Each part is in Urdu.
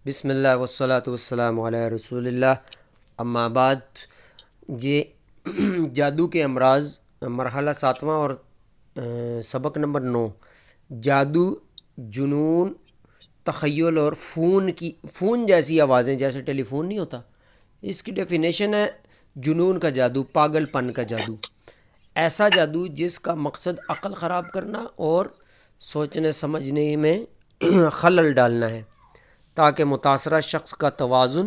بسم اللہ والصلاۃ والسلام علی رسول اللہ، اما بعد۔ یہ جادو کے امراض، مرحلہ ساتواں اور سبق نمبر 9، جادو، جنون، تخیل اور فون جیسی آوازیں، جیسے ٹیلی فون نہیں ہوتا، اس کی ڈیفینیشن ہے جنون کا جادو، پاگل پن کا جادو، ایسا جادو جس کا مقصد عقل خراب کرنا اور سوچنے سمجھنے میں خلل ڈالنا ہے تاکہ متاثرہ شخص کا توازن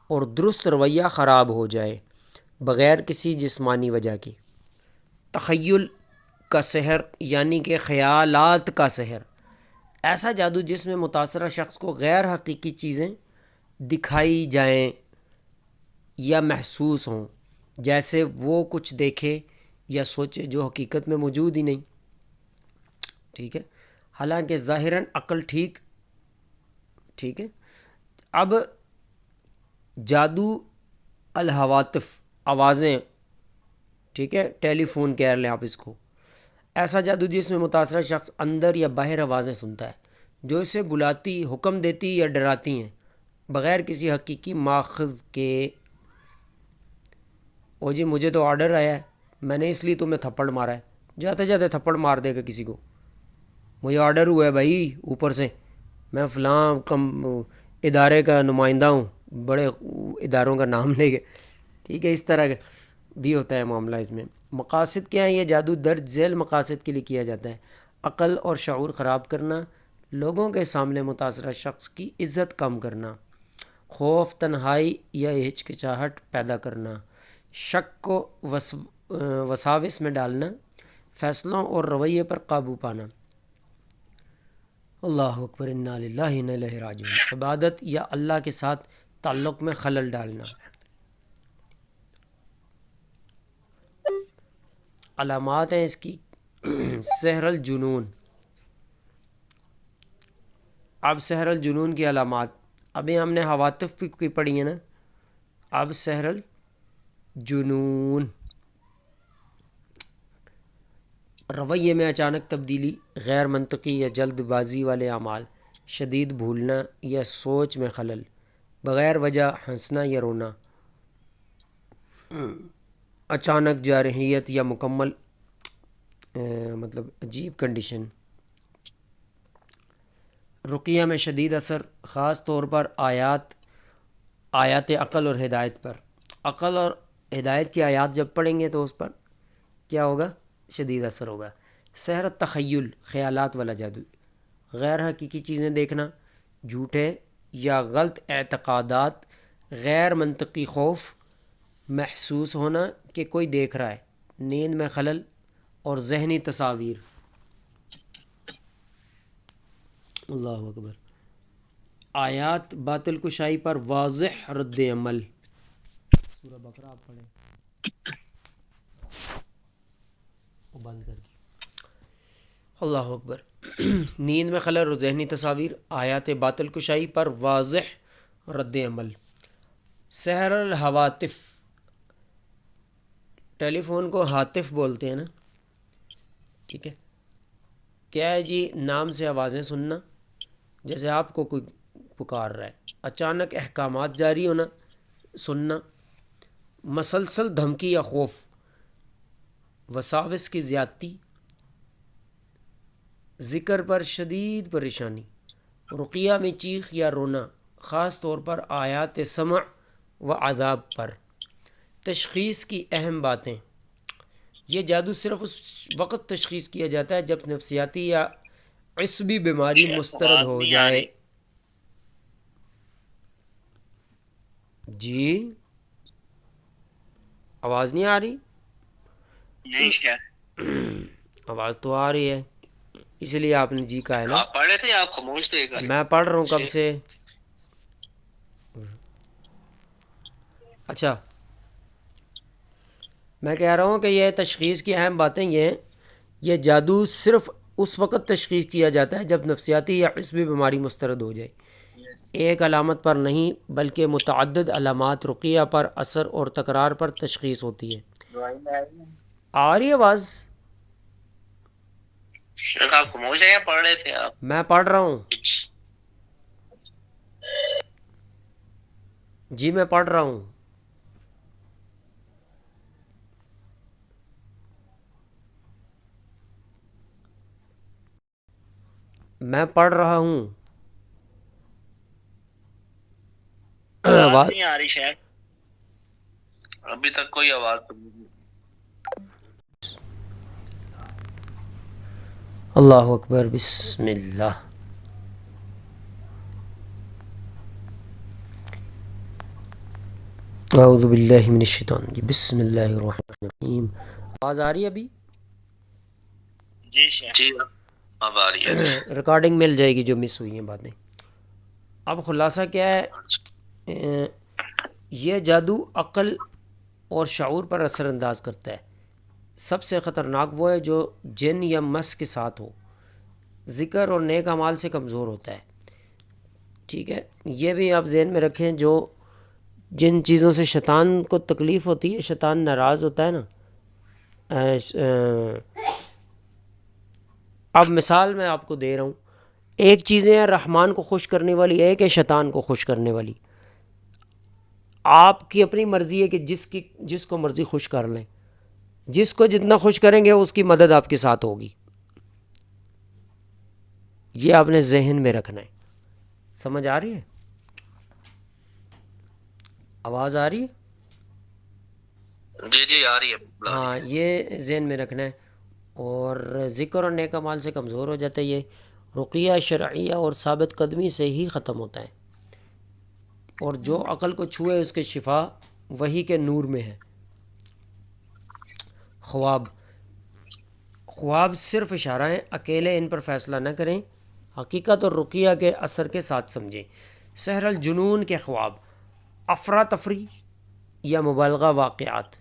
اور درست رویہ خراب ہو جائے بغیر کسی جسمانی وجہ کے۔ تخیل کا سحر یعنی کہ خیالات کا سحر، ایسا جادو جس میں متاثرہ شخص کو غیر حقیقی چیزیں دکھائی جائیں یا محسوس ہوں، جیسے وہ کچھ دیکھے یا سوچے جو حقیقت میں موجود ہی نہیں، ٹھیک ہے، حالانکہ ظاہراً عقل ٹھیک ہے۔ اب جادو الہواتف، آوازیں، ٹھیک ہے، ٹیلی فون کہہ لیں آپ اس کو، ایسا جادو جس میں متاثرہ شخص اندر یا باہر آوازیں سنتا ہے جو اسے بلاتی، حکم دیتی یا ڈراتی ہیں بغیر کسی حقیقی ماخذ کے۔ او جی مجھے تو آرڈر آیا ہے، میں نے اس لیے تمہیں تھپڑ مارا ہے، جاتے جاتے تھپڑ مار دے گا کسی کو، مجھے آرڈر ہوا ہے بھائی اوپر سے، میں فلاں ادارے کا نمائندہ ہوں، بڑے اداروں کا نام لے کے، ٹھیک ہے، اس طرح بھی ہوتا ہے معاملہ۔ اس میں مقاصد کیا ہیں؟ یہ جادو درج ذیل مقاصد کے لیے کیا جاتا ہے: عقل اور شعور خراب کرنا، لوگوں کے سامنے متاثرہ شخص کی عزت کم کرنا، خوف، تنہائی یا ہچکچاہٹ پیدا کرنا، شک کو وساوس میں ڈالنا، فیصلوں اور رویے پر قابو پانا۔ اللہ اکبر، انا للہ و انا الیہ راجعون، عبادت یا اللہ کے ساتھ تعلق میں خلل ڈالنا۔ علامات ہیں اس کی: سحر الجنون۔ اب سحر الجنون کی علامات، ابھی ہم نے حواتف کی پڑھی ہیں نا، اب سحر الجنون: رویے میں اچانک تبدیلی، غیر منطقی یا جلد بازی والے اعمال، شدید بھولنا یا سوچ میں خلل، بغیر وجہ ہنسنا یا رونا، اچانک جارحیت یا مکمل مطلب عجیب کنڈیشن۔ رقیہ میں شدید اثر، خاص طور پر آیات عقل اور ہدایت پر۔ عقل اور ہدایت کی آیات جب پڑھیں گے تو اس پر کیا ہوگا؟ شدید اثر ہوگا۔ سحر التخیل، خیالات والا جادو، غیر حقیقی چیزیں دیکھنا، جھوٹے یا غلط اعتقادات، غیر منطقی خوف، محسوس ہونا کہ کوئی دیکھ رہا ہے، نیند میں خلل اور ذہنی تصاویر۔ اللہ اکبر۔ آیات باطل کشائی پر واضح رد عمل، سورہ بقرہ آپ پڑھیں، وہ بند کر دی۔ اللہ اکبر۔ نیند میں خلل اور ذہنی تصاویر، آیات باطل کشائی پر واضح رد عمل۔ سحر الہواتف، ٹیلی فون کو ہاتف بولتے ہیں نا، ٹھیک ہے، کیا ہے جی؟ نام سے آوازیں سننا، جیسے آپ کو کوئی پکار رہا ہے، اچانک احکامات جاری ہونا، سننا، مسلسل دھمکی یا خوف، وساوس کی زیادتی، ذکر پر شدید پریشانی، رقیہ میں چیخ یا رونا، خاص طور پر آیات سمع و عذاب پر۔ تشخیص کی اہم باتیں: یہ جادو صرف اس وقت تشخیص کیا جاتا ہے جب نفسیاتی یا عصبی بیماری مسترد ہو جائے۔ جی آواز نہیں آ رہی؟ آواز تو آ رہی ہے، اس لیے آپ نے جی کہا ہے نا۔ آپ پڑھ رہے تھے، آپ خاموش تھے؟ میں پڑھ رہا ہوں کب سے۔ اچھا، میں کہہ رہا ہوں کہ یہ تشخیص کی اہم باتیں یہ ہیں: یہ جادو صرف اس وقت تشخیص کیا جاتا ہے جب نفسیاتی یا عصبی بیماری مسترد ہو جائے، ایک علامت پر نہیں بلکہ متعدد علامات، رقیہ پر اثر اور تکرار پر تشخیص ہوتی ہے۔ آ رہی آواز؟ آپ خاموش ہیں یا پڑھ رہے تھے آپ؟ میں پڑھ رہا ہوں۔ جی میں پڑھ رہا ہوں. میں پڑھ رہا ہوں. آواز نہیں آ رہی شاید ابھی تک کوئی آواز تو نہیں. اللہ اکبر. بسم اللہ. اعوذ باللہ من الشیطان الرجیم. بسم اللہ الرحمن الرحیم. آواز آ رہی ہے ابھی؟ جی جی اب آ رہی ہے. ریکارڈنگ مل جائے گی جو مس ہوئی ہیں باتیں. اب خلاصہ کیا ہے؟ یہ جادو عقل اور شعور پر اثر انداز کرتا ہے. سب سے خطرناک وہ ہے جو جن یا مس کے ساتھ ہو، ذکر اور نیک اعمال سے کمزور ہوتا ہے. ٹھیک ہے، یہ بھی آپ ذہن میں رکھیں. جو جن چیزوں سے شیطان کو تکلیف ہوتی ہے، شیطان ناراض ہوتا ہے نا. اب مثال میں آپ کو دے رہا ہوں. ایک چیزیں ہیں رحمان کو خوش کرنے والی، ایک ہے شیطان کو خوش کرنے والی. آپ کی اپنی مرضی ہے کہ جس کو مرضی خوش کر لیں. جس کو جتنا خوش کریں گے اس کی مدد آپ کے ساتھ ہوگی. یہ آپ نے ذہن میں رکھنا ہے. سمجھ آ رہی ہے؟ آواز آ رہی ہے؟ جی جی آ رہی ہے. ہاں، یہ ذہن میں رکھنا ہے. اور ذکر اور نیک اعمال سے کمزور ہو جاتا ہے. یہ رقیہ شرعیہ اور ثابت قدمی سے ہی ختم ہوتا ہے. اور جو عقل کو چھوئے اس کے شفا وحی کے نور میں ہے. خواب صرف اشارہ ہیں، اکیلے ان پر فیصلہ نہ کریں. حقیقت اور رقیہ کے اثر کے ساتھ سمجھیں. سحر الجنون کے خواب افراتفری یا مبالغہ واقعات،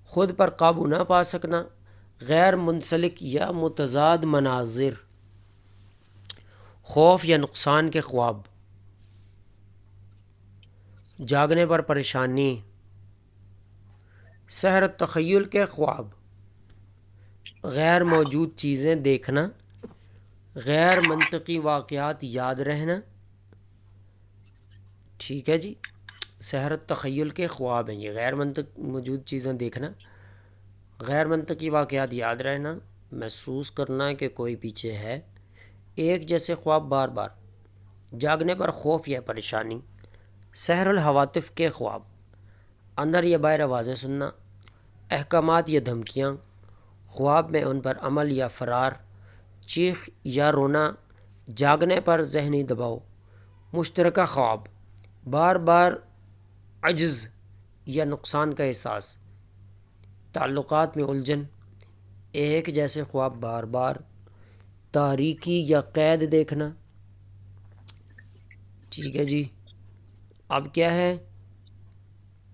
خود پر قابو نہ پا سکنا، غیر منسلک یا متضاد مناظر، خوف یا نقصان کے خواب، جاگنے پر پریشانی. سحر التخیل کے خواب غیر موجود چیزیں دیکھنا، غیر منطقی واقعات یاد رہنا. ٹھیک ہے جی، سحر التخیل کے خواب ہیں یہ. غیر موجود چیزیں دیکھنا، غیر منطقی واقعات یاد رہنا، محسوس کرنا کہ کوئی پیچھے ہے، ایک جیسے خواب بار بار، جاگنے پر خوف یا پریشانی. سحر الحواتف کے خواب اندر یا باہر آوازیں سننا، احکامات یا دھمکیاں، خواب میں ان پر عمل یا فرار، چیخ یا رونا، جاگنے پر ذہنی دباؤ. مشترکہ خواب بار بار عجز یا نقصان کا احساس، تعلقات میں الجھن، ایک جیسے خواب بار بار، تاریکی یا قید دیکھنا. ٹھیک ہے جی. اب کیا ہے؟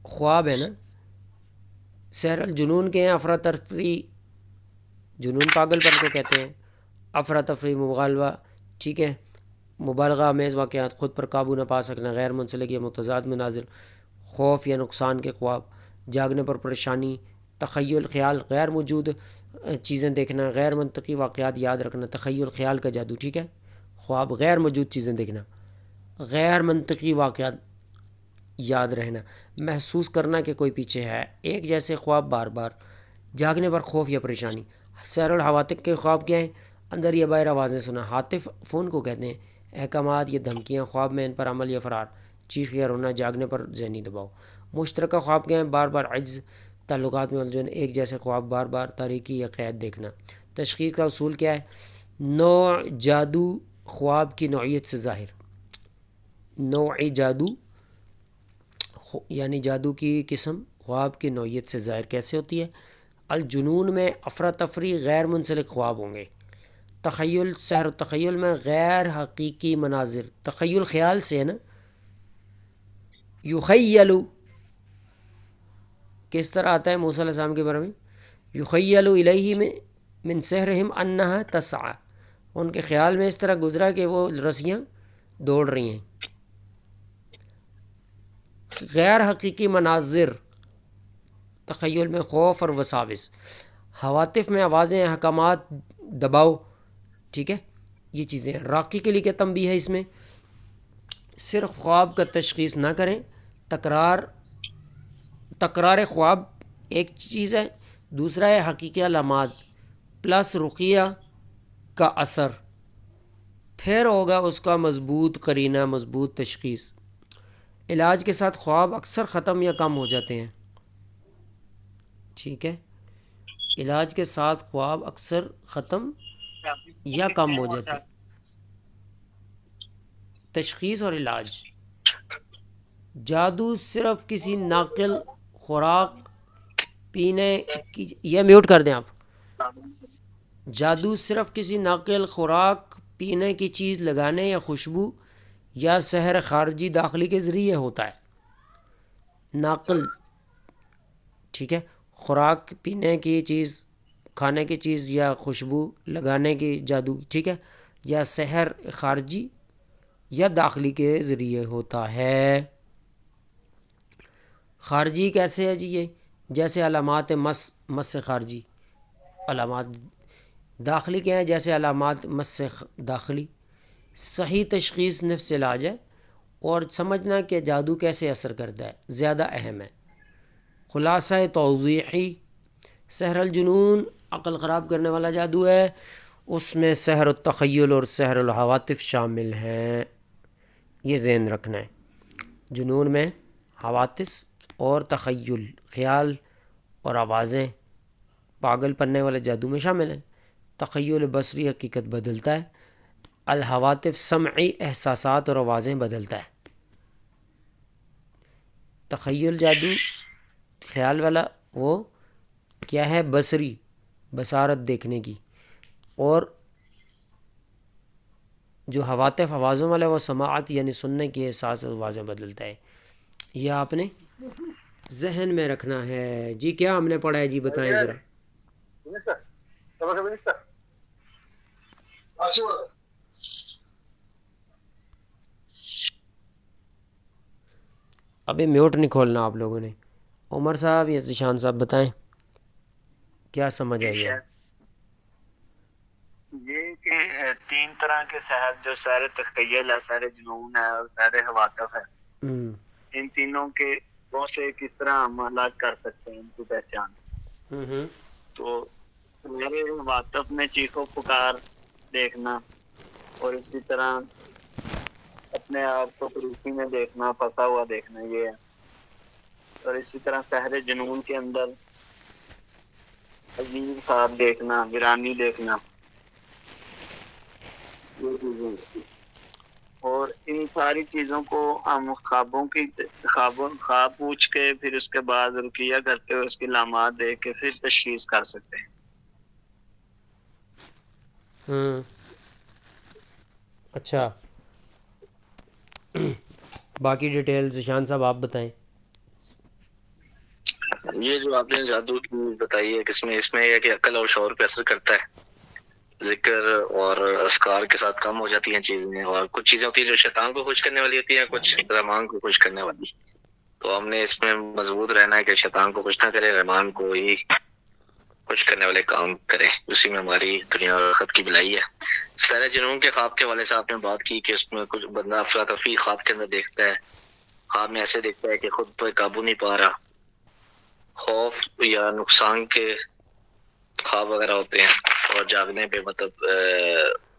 خواب ہے نا، سحر الجنون کے ہیں افراتفری، جنون پاگل پن کو کہتے ہیں. افراتفری مبالغہ، ٹھیک ہے، مبالغہ آمیز واقعات، خود پر قابو نہ پا سکنا، غیر منسلک یا متضاد مناظر، خوف یا نقصان کے خواب، جاگنے پر پریشانی، تخیل خیال، غیر موجود چیزیں دیکھنا، غیر منطقی واقعات یاد رکھنا. تخیل خیال کا جادو. ٹھیک ہے، خواب غیر موجود چیزیں دیکھنا، غیر منطقی واقعات یاد رہنا، محسوس کرنا کہ کوئی پیچھے ہے، ایک جیسے خواب بار بار، جاگنے پر خوف یا پریشانی. سحر الحواتف کے خواب کیا ہیں؟ اندر یا باہر آوازیں سنا، حاطف فون کو کہتے ہیں، احکامات یا دھمکیاں، خواب میں ان پر عمل یا فرار، چیخ یا رونا، جاگنے پر ذہنی دباؤ. مشترکہ خواب کیا ہیں؟ بار بار عجز، تعلقات میں الجھن، ایک جیسے خواب بار بار، تاریکی یا قید دیکھنا. تشخیص کا اصول کیا ہے؟ نوع جادو خواب کی نوعیت سے ظاہر. نوع جادو یعنی جادو کی قسم خواب کی نوعیت سے ظاہر کیسے ہوتی ہے؟ الجنون میں افراتفری غیر منسلک خواب ہوں گے. تخیل، سحر التخیل میں غیر حقیقی مناظر، تخیل خیال سے ہے نا. یخیل کس طرح آتا ہے موسیٰ علیہ السلام کے بارے میں؟ یخیل الیہ میں من سحرہم انہا تسعی، ان کے خیال میں اس طرح گزرا کہ وہ رسیاں دوڑ رہی ہیں. غیر حقیقی مناظر، تخیل میں خوف اور وساوس، حواتف میں آوازیں، احکامات، دباؤ. ٹھیک ہے، یہ چیزیں. راقی کے لیے کیا تنبیہ ہے اس میں؟ صرف خواب کا تشخیص نہ کریں، تکرار خواب ایک چیز ہے، دوسرا ہے حقیقی علامات پلس رقیہ کا اثر، پھر ہوگا اس کا مضبوط قرینہ، مضبوط تشخیص۔ علاج کے ساتھ خواب اکثر ختم یا کم ہو جاتے ہیں، ٹھیک ہے، علاج کے ساتھ خواب اکثر ختم یا کم ہو جاتے ہیں۔ تشخیص اور علاج: جادو صرف کسی ناقل خوراک پینے کی، یہ میوٹ کر دیں آپ، جادو صرف کسی ناقل خوراک پینے کی چیز لگانے یا خوشبو یا سحر خارجی داخلی کے ذریعے ہوتا ہے۔ ناقل، ٹھیک ہے، خوراک پینے کی چیز، کھانے کی چیز یا خوشبو لگانے کی جادو، ٹھیک ہے، یا سحر خارجی یا داخلی کے ذریعے ہوتا ہے۔ خارجی کیسے ہے جی؟ یہ جیسے علامات مس خارجی، علامات داخلی کے ہیں جیسے علامات مس داخلی۔ صحیح تشخیص نفس علاج ہے، اور سمجھنا کہ جادو کیسے اثر کرتا ہے زیادہ اہم ہے۔ خلاصہ توضیحی: سحر الجنون عقل خراب کرنے والا جادو ہے، اس میں سحر التخیل اور سحر الحواتف شامل ہیں، یہ ذہن رکھنا ہے۔ جنون میں حواتف اور تخیل، خیال اور آوازیں پاگل پننے والے جادو میں شامل ہیں۔ تخیل بصری حقیقت بدلتا ہے، الحواتف سمعی احساسات اور آوازیں بدلتا ہے۔ تخیل جادو خیال والا وہ کیا ہے؟ بصری، بصارت دیکھنے کی، اور جو حواتف آوازوں والا ہے وہ سماعت یعنی سننے کی احساس اور آوازیں بدلتا ہے۔ یہ آپ نے ذہن میں رکھنا ہے۔ جی کیا ہم نے پڑھا ہے جی بتائیں ذرا۔ ابھی میوٹ نہیں کھولنا آپ لوگوں نے۔ عمر صاحب یا ذیشان صاحب بتائیں کیا سمجھ آئی ہے؟ یہ کہ تین طرح کے سحر، جو سحر تخیل ہے، سحر جنون ہے اور سحر حواتف ہے، ان تینوں کے وہ سے کس طرح ہم الگ کر سکتے ہیں ان کی پہچان۔ تو میرے حواتف میں چیخو پکار دیکھنا، اور اسی طرح اپنے آپ کو پریشی میں دیکھنا، پھنسا ہوا دیکھنا، یہ ہے۔ اور اسی طرح سحر جنون کے اندر عجیب خواب دیکھنا، ویرانی دیکھنا، اور ان ساری چیزوں کو ہم خواب پوچھ کے پھر اس کے بعد رقیہ کرتے ہوئے اس کی علامات دیکھ کے پھر تشخیص کر سکتے ہیں۔ اچھا، باقی ڈیٹیل ذیشان صاحب آپ بتائیں۔ یہ جو آپ نے جادو کی بتائی ہے، اس میں یہ کہ عقل اور شعور پہ اثر کرتا ہے، ذکر اور اذکار کے ساتھ کم ہو جاتی ہیں چیزیں، اور کچھ چیزیں ہوتی ہیں جو شیطان کو خوش کرنے والی ہوتی ہیں، کچھ رحمان کو خوش کرنے والی۔ تو ہم نے اس میں مضبوط رہنا ہے کہ شیطان کو خوش نہ کرے، رحمان کو ہی خوش کرنے والے کام کرے، اسی میں ہماری دنیا اور آخرت کی بھلائی ہے۔ سحر جنون کے خواب کے والے سے آپ نے بات کی کہ اس میں کچھ بندہ افراتفری خواب کے اندر دیکھتا ہے، خواب میں ایسے دیکھتا ہے کہ خود پہ قابو نہیں پا رہا، خوف یا نقصان کے خواب وغیرہ ہوتے ہیں، اور جاگنے پہ مطلب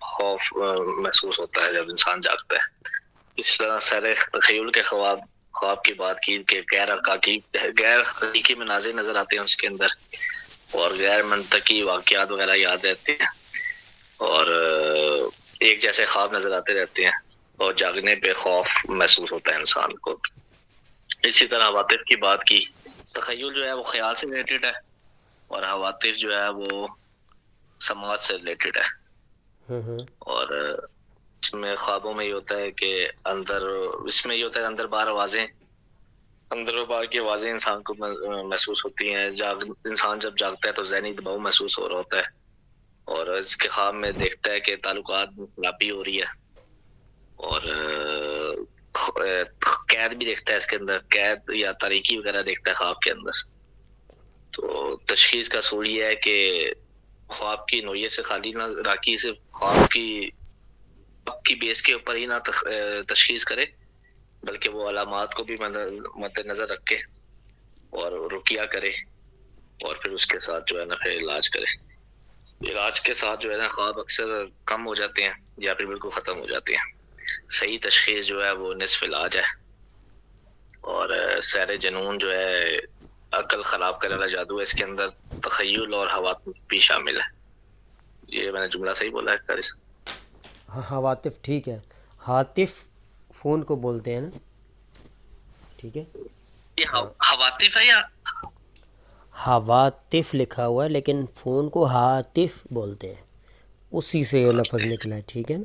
خوف محسوس ہوتا ہے جب انسان جاگتا ہے۔ اس طرح سحر تخیل کے خواب کی بات کی کہ غیر حقیقی مناظر نظر آتے ہیں اس کے اندر، اور غیر منطقی واقعات وغیرہ یاد رہتے ہیں، اور ایک جیسے خواب نظر آتے رہتے ہیں، اور جاگنے پہ خوف محسوس ہوتا ہے انسان کو۔ اسی طرح حواتف کی بات کی، تخیل جو ہے وہ خیال سے ریلیٹڈ ہے، اور حواتف جو ہے وہ سماعت سے ریلیٹڈ ہے۔ اور اس میں خوابوں میں یہ ہوتا ہے کہ اندر باہر آوازیں، اندر و باہر کی آوازیں انسان کو محسوس ہوتی ہیں۔ انسان جب جاگتا ہے تو ذہنی دباؤ محسوس ہو رہا ہوتا ہے، اور اس کے خواب میں دیکھتا ہے کہ تعلقات میں خرابی ہو رہی ہے، اور قید بھی دیکھتا ہے، اس کے اندر قید یا تاریکی وغیرہ دیکھتا ہے خواب کے اندر۔ تو تشخیص کا اصول یہ ہے کہ خواب کی نوعیت سے خالی نہ راکی، صرف خواب کی بیس کے اوپر ہی نہ تشخیص کرے، بلکہ وہ علامات کو بھی مد نظر رکھ کے اور رقیہ کرے، اور پھر اس کے ساتھ جو ہے نا پھر علاج کرے. علاج کے ساتھ جو ہے نا خواب اکثر کم ہو جاتے ہیں یا پھر بالکل ختم ہو جاتے ہیں. صحیح تشخیص جو ہے وہ نصف علاج ہے. اور سیر جنون جو ہے عقل خراب کرنے والا جادو ہے، اس کے اندر تخیل اور حواطف بھی شامل ہے. یہ میں نے جملہ صحیح بولا ہے قاری صاحب؟ ہاں حواطف ٹھیک ہے، ہاتف فون کو بولتے ہیں نا، ٹھیک ہے. یہ حواطف ہے یا حواطف لکھا ہوا ہے لیکن فون کو ہاتف بولتے ہیں، اسی سے یہ لفظ نکلا ہے، ٹھیک ہے نا.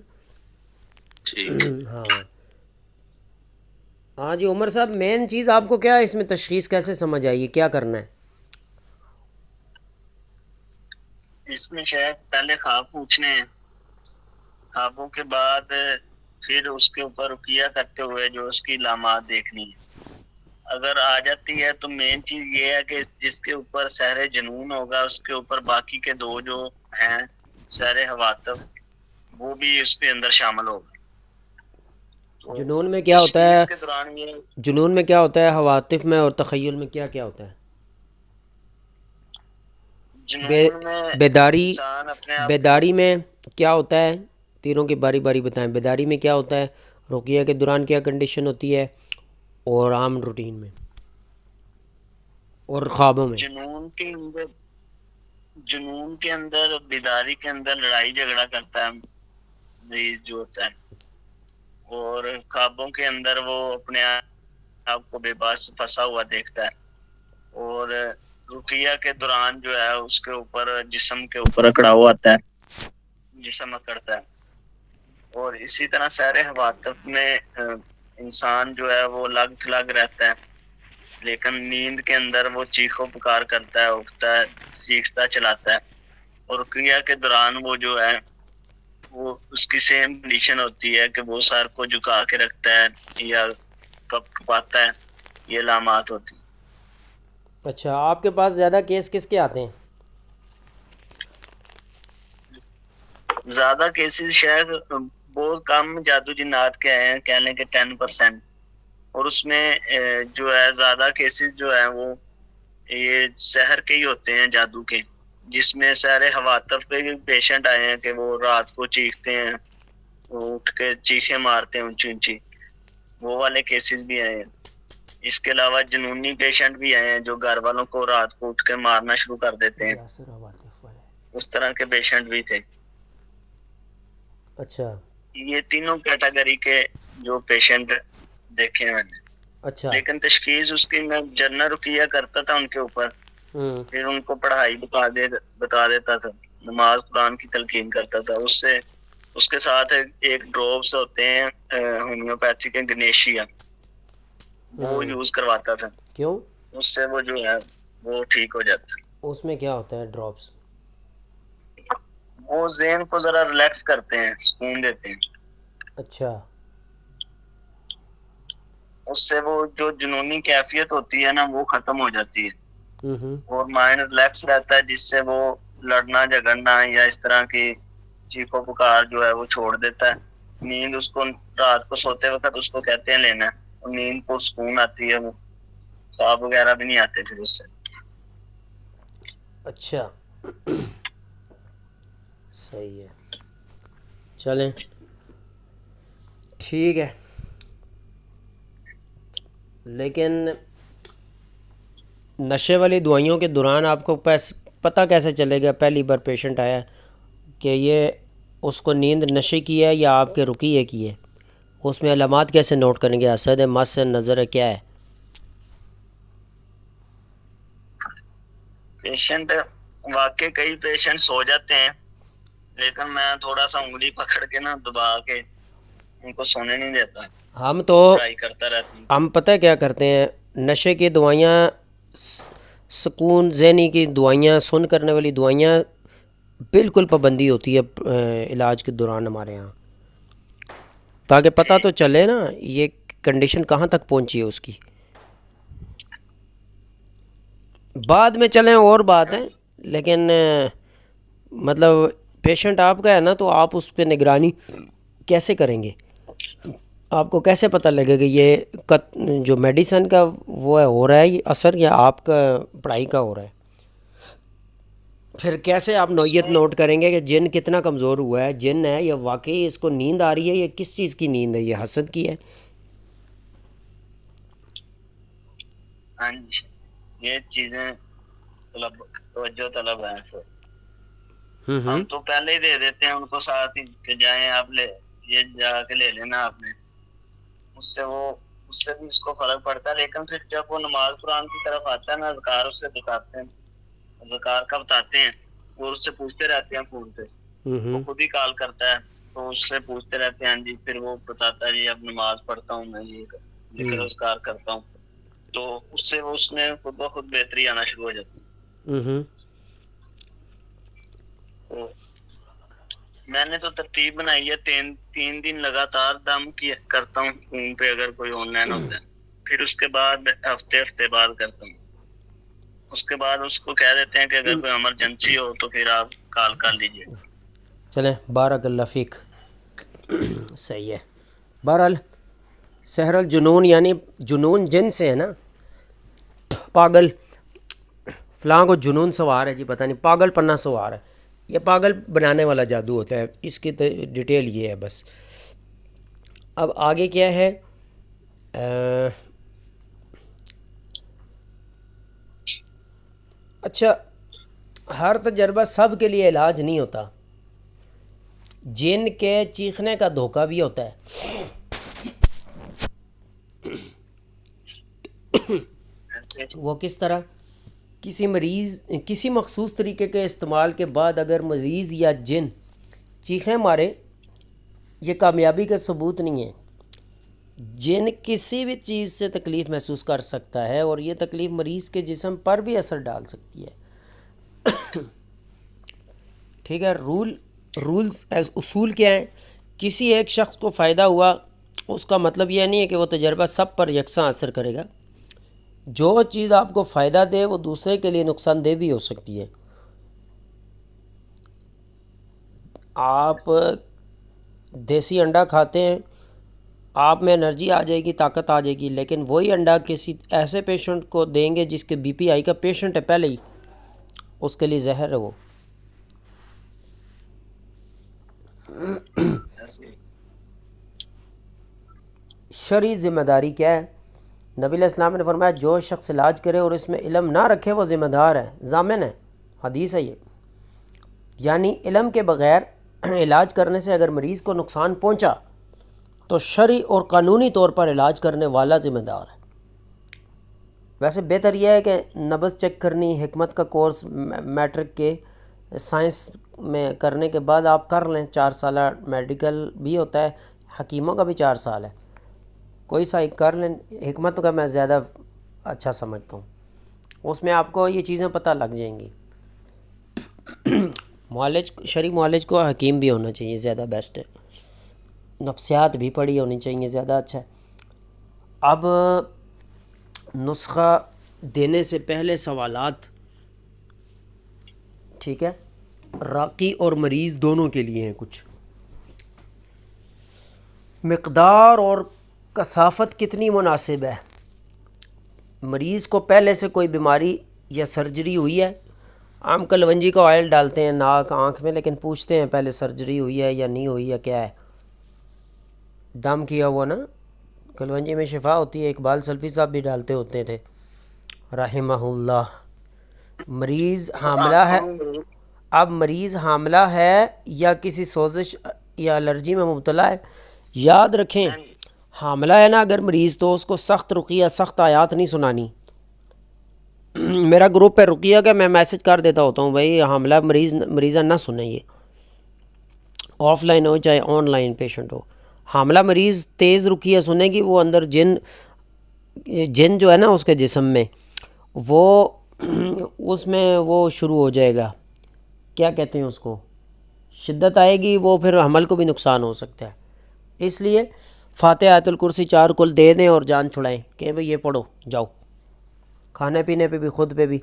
ٹھیک؟ ہاں ہاں جی عمر صاحب، مین چیز آپ کو کیا ہے اس میں، تشخیص کیسے سمجھ آئیے، کیا کرنا ہے؟ اس میں شاید پہلے خواب پوچھنے ہیں، خوابوں کے بعد پھر اس کے اوپر رقیہ کرتے ہوئے جو اس کی علامات دیکھنی ہے. اگر آ جاتی ہے تو مین چیز یہ ہے کہ جس کے اوپر سحر جنون ہوگا اس کے اوپر باقی کے دو جو ہیں سحر حواطف وہ بھی اس کے اندر شامل ہوگا. تو جنون میں کیا ہوتا ہے؟ تشخیص کے دوران یہ جنون میں کیا ہوتا ہے، حواطف میں اور تخیل میں کیا کیا ہوتا ہے؟ جنون میں بیداری، انسان اپنے آپ بیداری میں کیا ہوتا ہے؟ تینوں کی باری باری بتائیں. بیداری میں کیا ہوتا ہے، رقیہ کے دوران کیا کنڈیشن ہوتی ہے، اور عام روٹین میں اور خوابوں میں؟ جنون کے اندر بیداری کے اندر لڑائی جھگڑا کرتا ہے مریض جو ہوتا ہے، اور خوابوں کے اندر وہ اپنے آپ کو بے بس پھنسا ہوا دیکھتا ہے. اور رقیہ کے دوران جو ہے اس کے اوپر جسم کے اوپر اکڑا ہوا آتا ہے، جسم اکڑتا ہے. اور اسی طرح سحر حواطف میں انسان جو ہے وہ لگ تھلگ رہتا ہے، لیکن نیند کے اندر وہ چیخو پکار کرتا ہے، اٹھتا ہے، چیختا چلاتا ہے. اور رقیہ کے دوران وہ جو ہے وہ اس کی سیم کنڈیشن ہوتی ہے کہ وہ سر کو جھکا کے رکھتا ہے یا کپ کپاتا ہے. یہ علامات ہوتی ہیں. اچھا، آپ کے پاس زیادہ کیس کس کے آتے ہیں؟ زیادہ کیسز شاید بہت کم جادو جنات کے ہیں، کہہ لیں کہ 10%. اور اس میں جو ہے زیادہ کیسز جو ہیں وہ یہ سحر کے ہی ہوتے ہیں، جادو کے، جس میں سحر حواطف کے پیشنٹ آئے ہیں کہ وہ رات کو چیختے ہیں، وہ اٹھ کے چیخیں مارتے ہیں اونچی اونچی، وہ والے کیسز بھی آئے ہیں. اس کے علاوہ جنونی پیشنٹ بھی آئے ہیں جو گھر والوں کو رات کو اٹھ کے مارنا شروع کر دیتے ہیں. یاسر حواطف والے. اس طرح کے پیشنٹ بھی تھے. اچھا یہ تینوں کیٹیگری کے جو پیشنٹ دیکھے ہیں میں نے. اچھا. لیکن تشخیص اس کی میں جنرل رقیہ کرتا تھا ان کے اوپر، پھر ان کو پڑھائی بتا دیتا تھا، نماز قرآن کی تلقین کرتا تھا. اس کے ساتھ ایک ڈراپس ہوتے ہیں ہومیوپیتھی کے گنیشیا، وہ یوز کرواتا تھا. کیوں؟ اس سے وہ جو ہے وہ ٹھیک ہو جاتا ہے. اس میں کیا ہوتا ہے ڈراپس؟ وہ ذہن کو ذرا ریلیکس کرتے ہیں، سکون دیتے ہیں. اچھا. اس سے وہ جو جنونی کیفیت ہوتی ہے نا وہ ختم ہو جاتی ہے، ہوں. اور مائنڈ ریلیکس رہتا ہے، جس سے وہ لڑنا جھگڑنا یا اس طرح کی چیخو پکار جو ہے وہ چھوڑ دیتا ہے. نیند اس کو رات کو سوتے وقت اس کو کہتے ہیں لینا، اور نیند کو سکون آتی ہے، وہ خواب وغیرہ بھی نہیں آتے پھر اس سے. اچھا صحیح ہے، چلیں ٹھیک ہے. لیکن نشے والی دوائیوں کے دوران آپ کو پتہ کیسے چلے گا، پہلی بار پیشنٹ آیا کہ یہ اس کو نیند نشے کی ہے یا آپ کے رقیے کی ہے؟ اس میں علامات کیسے نوٹ کریں گے، حسد ہے، مس ہے، نظر ہے، کیا ہے؟ پیشنٹ واقعی کئی پیشنٹ سو جاتے ہیں، لیکن میں تھوڑا سا انگلی پکڑ کے نا دبا کے ان کو سونے نہیں دیتا، ہم تو ٹرائی کرتا رہتا ہوں. ہم پتہ کیا کرتے ہیں، نشے کی دوائیاں، سکون ذہنی کی دوائیاں، سن کرنے والی دوائیاں بالکل پابندی ہوتی ہے علاج کے دوران ہمارے ہاں، تاکہ پتہ تو چلے نا یہ کنڈیشن کہاں تک پہنچی ہے اس کی. بعد میں چلیں اور بات ہے، لیکن مطلب پیشنٹ آپ کا ہے نا، تو آپ اس پہ نگرانی کیسے کریں گے؟ آپ کو کیسے پتہ لگے کہ یہ جو میڈیسن کا وہ ہے ہو رہا ہے یہ اثر، یا آپ کا پڑھائی کا ہو رہا ہے؟ پھر کیسے آپ اس نوعیت میں نوٹ کریں گے کہ جن کتنا کمزور ہوا ہے؟ جن ہے یا واقعی اس کو نیند آ رہی ہے، یا کس چیز کی نیند ہے؟ یہ حسد کی ہے؟ ہاں جی، یہ چیزیں طلب توجہ طلب ہیں سر. ہوں ہم تو پہلے ہی دے دیتے ہیں ان کو ساتھ ہی کہ جائیں آپ لے، یہ جا کے لے لینا آپ نے. اس سے بھی اس کو فرق پڑتا ہے. لیکن پھر جب وہ نماز قرآن کی طرف آتا ہے نا، اذکار اس سے بتاتے ہیں، اذکار کا بتاتے ہیں، اور اس سے پوچھتے رہتے ہیں فون پہ. وہ خود ہی کال کرتا ہے تو اس سے پوچھتے رہتے ہیں. جی پھر وہ بتاتا ہے جی اب نماز پڑھتا ہوں میں، یہ ذکر اذکار کرتا ہوں. تو اس سے اس میں خود بخود بہتری آنا شروع ہو جاتی ہے. تو میں نے تو ترتیب بنائی ہے، تین دن لگاتار دم کی کرتا ہوں فون پہ اگر کوئی آن لائن ہوتا ہے. پھر اس کے بعد ہفتے بعد کرتا ہوں. اس کے بعد اس کو کہہ دیتے ہیں کہ اگر کوئی ایمرجنسی ہو تو پھر آپ کال کر لیجیے. چلیں، بارک اللہ فیک. صحیح ہے. بہرحال سحر الجنون یعنی جنون جن سے ہے نا، پاگل فلاں کو جنون سوار ہے جی، پتہ نہیں پاگل پنا سوار ہے. یہ پاگل بنانے والا جادو ہوتا ہے. اس کی ڈیٹیل یہ ہے بس. اب آگے کیا ہے؟ اچھا، ہر تجربہ سب کے لیے علاج نہیں ہوتا. جن کے چیخنے کا دھوکہ بھی ہوتا ہے. وہ کس طرح؟ کسی مخصوص طریقے کے استعمال کے بعد اگر مریض یا جن چیخیں مارے، یہ کامیابی کا ثبوت نہیں ہے. جن کسی بھی چیز سے تکلیف محسوس کر سکتا ہے، اور یہ تکلیف مریض کے جسم پر بھی اثر ڈال سکتی ہے. ٹھیک ہے. رولز اصول کیا ہیں؟ کسی ایک شخص کو فائدہ ہوا، اس کا مطلب یہ نہیں ہے کہ وہ تجربہ سب پر یکساں اثر کرے گا. جو چیز آپ کو فائدہ دے وہ دوسرے کے لیے نقصان دہ بھی ہو سکتی ہے. آپ دیسی انڈا کھاتے ہیں، آپ میں انرجی آ جائے گی، طاقت آ جائے گی، لیکن وہی انڈا کسی ایسے پیشنٹ کو دیں گے جس کے بی پی آئی کا پیشنٹ ہے پہلے ہی، اس کے لیے زہر ہے وہ. شرعی ذمہ داری کیا ہے؟ نبی علیہ السلام نے فرمایا جو شخص علاج کرے اور اس میں علم نہ رکھے وہ ذمہ دار ہے، ضامن ہے. حدیث ہے یہ. یعنی علم کے بغیر علاج کرنے سے اگر مریض کو نقصان پہنچا تو شرعی اور قانونی طور پر علاج کرنے والا ذمہ دار ہے. ویسے بہتر یہ ہے کہ نبض چیک کرنی، حکمت کا کورس میٹرک کے سائنس میں کرنے کے بعد آپ کر لیں. 4 سالہ میڈیکل بھی ہوتا ہے، حکیموں کا بھی 4 سال ہے، کوئی سا ایک کر لیں. حکمت کا میں زیادہ اچھا سمجھتا ہوں، اس میں آپ کو یہ چیزیں پتہ لگ جائیں گی. معالج، شرعی معالج کو حکیم بھی ہونا چاہیے، زیادہ بیسٹ ہے. نفسیات بھی پڑھی ہونی چاہیے، زیادہ اچھا ہے. اب نسخہ دینے سے پہلے سوالات، ٹھیک ہے، راقی اور مریض دونوں کے لیے ہیں. کچھ مقدار اور کثافت کتنی مناسب ہے؟ مریض کو پہلے سے کوئی بیماری یا سرجری ہوئی ہے؟ عام کلونجی کا آئل ڈالتے ہیں ناک آنکھ میں، لیکن پوچھتے ہیں پہلے سرجری ہوئی ہے یا نہیں ہوئی ہے، کیا ہے. دم کیا ہوا نا، کلونجی میں شفا ہوتی ہے. اقبال سلفی صاحب بھی ڈالتے ہوتے تھے رحمہ اللہ. مریض حاملہ ہے، اب مریض حاملہ ہے یا کسی سوزش یا الرجی میں مبتلا ہے، یاد رکھیں حاملہ ہے نا اگر مریض، تو اس کو سخت رقیہ، سخت آیات نہیں سنانی. میرا گروپ پہ رقیہ کا میں میسج کر دیتا ہوتا ہوں، بھائی حاملہ مریضہ نہ سنیں، یہ آف لائن ہو چاہے آن لائن پیشنٹ ہو. حاملہ مریض تیز رقیہ سنے گی، وہ اندر جن جو ہے نا اس کے جسم میں، وہ اس میں وہ شروع ہو جائے گا، کیا کہتے ہیں اس کو، شدت آئے گی، وہ پھر حمل کو بھی نقصان ہو سکتا ہے. اس لیے فاتحہ آیت الکرسی 4 کل دے دیں اور جان چھڑائیں کہ بھئی یہ پڑھو جاؤ. کھانے پینے پہ بھی، خود پہ بھی،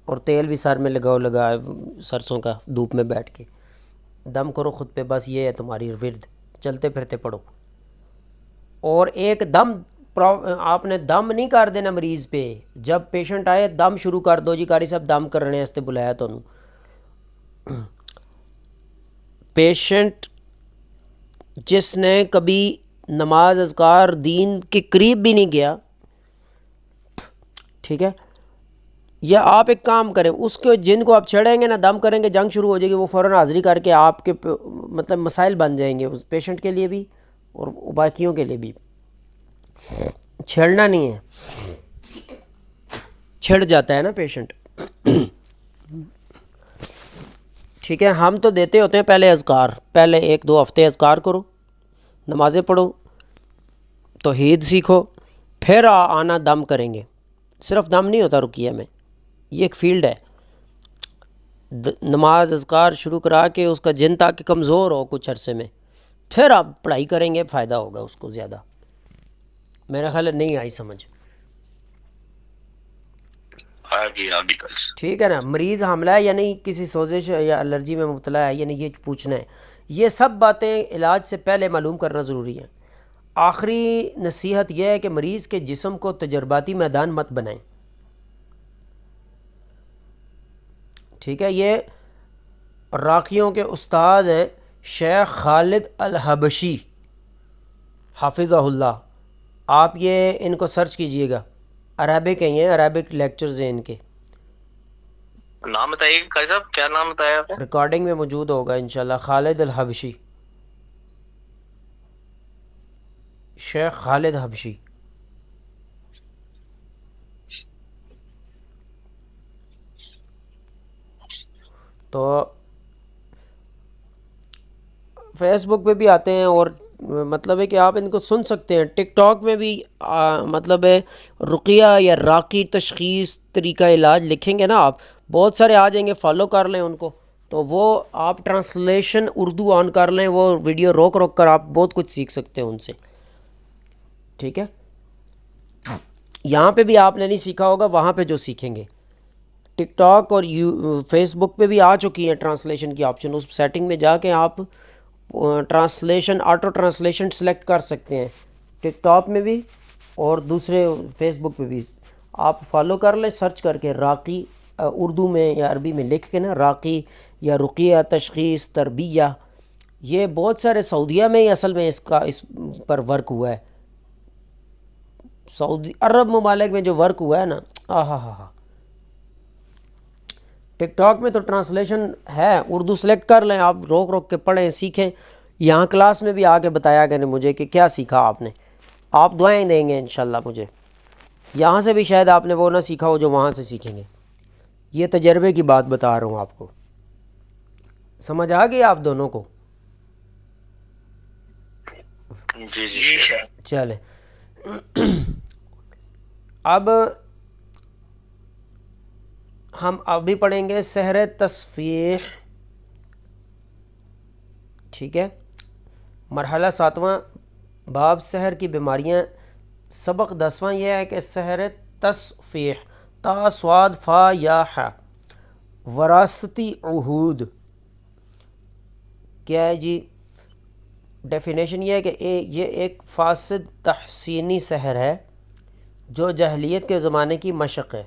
اور تیل بھی سر میں لگا سرسوں کا، دھوپ میں بیٹھ کے دم کرو خود پہ. بس یہ ہے تمہاری ورد، چلتے پھرتے پڑھو. اور ایک دم آپ نے دم نہیں کر دینا مریض پہ. جب پیشنٹ آئے دم شروع کر دو, جی قاری صاحب دم کرنے واسطے بلایا تو پیشنٹ جس نے کبھی نماز اذکار دین کے قریب بھی نہیں گیا, ٹھیک ہے, یا آپ ایک کام کریں, اس کے جن کو آپ چھڑیں گے نا, دم کریں گے, جنگ شروع ہو جائے گی, وہ فوراً حاضری کر کے آپ کے مطلب مسائل بن جائیں گے اس پیشنٹ کے لیے بھی اور باقیوں کے لیے بھی. چھیڑنا نہیں ہے, چھڑ جاتا ہے نا پیشنٹ. ٹھیک ہے, ہم تو دیتے ہوتے ہیں پہلے اذکار, پہلے 1-2 ہفتے اذکار کرو, نمازیں پڑھو, توحید سیکھو, پھر آنا دم کریں گے. صرف دم نہیں ہوتا رقیہ میں, یہ ایک فیلڈ ہے. نماز اذکار شروع کرا کے اس کا جن تاکہ کمزور ہو کچھ عرصے میں, پھر آپ پڑھائی کریں گے, فائدہ ہوگا اس کو زیادہ. میرا خیال ہے نہیں آئی سمجھ, ٹھیک ہے نا. مریض حاملہ ہے یا نہیں, کسی سوزش یا الرجی میں مبتلا ہے یا نہیں, یہ پوچھنا ہے. یہ سب باتیں علاج سے پہلے معلوم کرنا ضروری ہے. آخری نصیحت یہ ہے کہ مریض کے جسم کو تجرباتی میدان مت بنائیں, ٹھیک ہے. یہ راقیوں کے استاد ہیں شیخ خالد الحبشی حافظہ اللہ, آپ یہ ان کو سرچ کیجئے گا, عربک ہیں, یہ عربک لیکچرز ہیں ان کے. نام بتائیے قاری صاحب, کیا نام بتایا آپ نے؟ ریکارڈنگ میں موجود ہوگا انشاءاللہ. خالد الحبشی, شیخ خالد حبشی. تو فیس بک پہ بھی آتے ہیں, اور مطلب ہے کہ آپ ان کو سن سکتے ہیں. ٹک ٹاک میں بھی مطلب ہے رقیہ یا راقی تشخیص طریقہ علاج لکھیں گے نا آپ, بہت سارے آ جائیں گے, فالو کر لیں ان کو, تو وہ آپ ٹرانسلیشن اردو آن کر لیں, وہ ویڈیو روک روک کر آپ بہت کچھ سیکھ سکتے ہیں ان سے, ٹھیک ہے. یہاں پہ بھی آپ نے نہیں سیکھا ہوگا, وہاں پہ جو سیکھیں گے. ٹک ٹاک اور فیس بک پہ بھی آ چکی ہے ٹرانسلیشن کی آپشن, اس سیٹنگ میں جا کے آپ ٹرانسلیشن آٹو ٹرانسلیشن سلیکٹ کر سکتے ہیں. ٹک ٹاک میں بھی اور دوسرے فیس بک پہ بھی آپ فالو کر لیں, سرچ کر کے راقی, اردو میں یا عربی میں لکھ کے نا, راقی یا رقیہ تشخیص تربیہ. یہ بہت سارے سعودیہ میں ہی اصل میں اس پر ورک ہوا ہے. سعودی عرب ممالک میں جو ورک ہوا ہے نا, ہاں. ٹک ٹاک میں تو ٹرانسلیشن ہے, اردو سلیکٹ کر لیں آپ, روک روک کے پڑھیں, سیکھیں. یہاں کلاس میں بھی آ کے بتایا کریں مجھے کہ کیا سیکھا آپ نے, آپ دعائیں دیں گے انشاءاللہ مجھے. یہاں سے بھی شاید آپ نے وہ نہ سیکھا ہو جو وہاں سے سیکھیں گے. یہ تجربے کی بات بتا رہا ہوں آپ کو, سمجھ آ گئی آپ دونوں کو؟ جی چلیں. اب ہم ابھی پڑھیں گے سحر تصفیح, ٹھیک ہے. مرحلہ 7واں, باب سحر کی بیماریاں. سبق 10واں یہ ہے کہ سحر تصفیح, تا صاد فا یا ح, وراثتی عہود کیا ہے جی؟ ڈیفینیشن یہ ہے کہ یہ ایک فاسد تحسینی سحر ہے جو جاہلیت کے زمانے کی مشق ہے.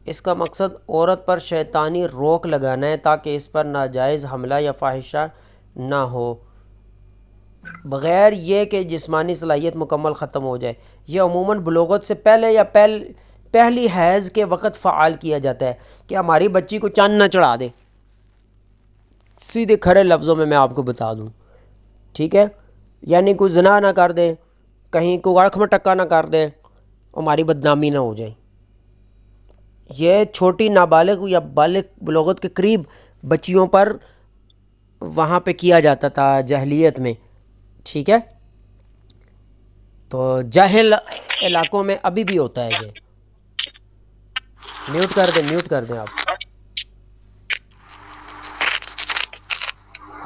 اس کا مقصد عورت پر شیطانی روک لگانا ہے تاکہ اس پر ناجائز حملہ یا فاحشہ نہ ہو, بغیر یہ کہ جسمانی صلاحیت مکمل ختم ہو جائے. یہ عموماً بلوغت سے پہلے یا پہلی حیض کے وقت فعال کیا جاتا ہے کہ ہماری بچی کو چاند نہ چڑھا دے, سیدھے کھڑے لفظوں میں آپ کو بتا دوں, ٹھیک ہے. یعنی کوئی زنا نہ کر دے, کہیں کوئی آنکھ میں ٹکا نہ کر دے, ہماری بدنامی نہ ہو جائے. یہ چھوٹی نابالغ یا بالغ بلوغت کے قریب بچیوں پر وہاں پہ کیا جاتا تھا جاہلیت میں, ٹھیک ہے. تو جاہل علاقوں میں ابھی بھی ہوتا ہے یہ. میوٹ کر دیں آپ.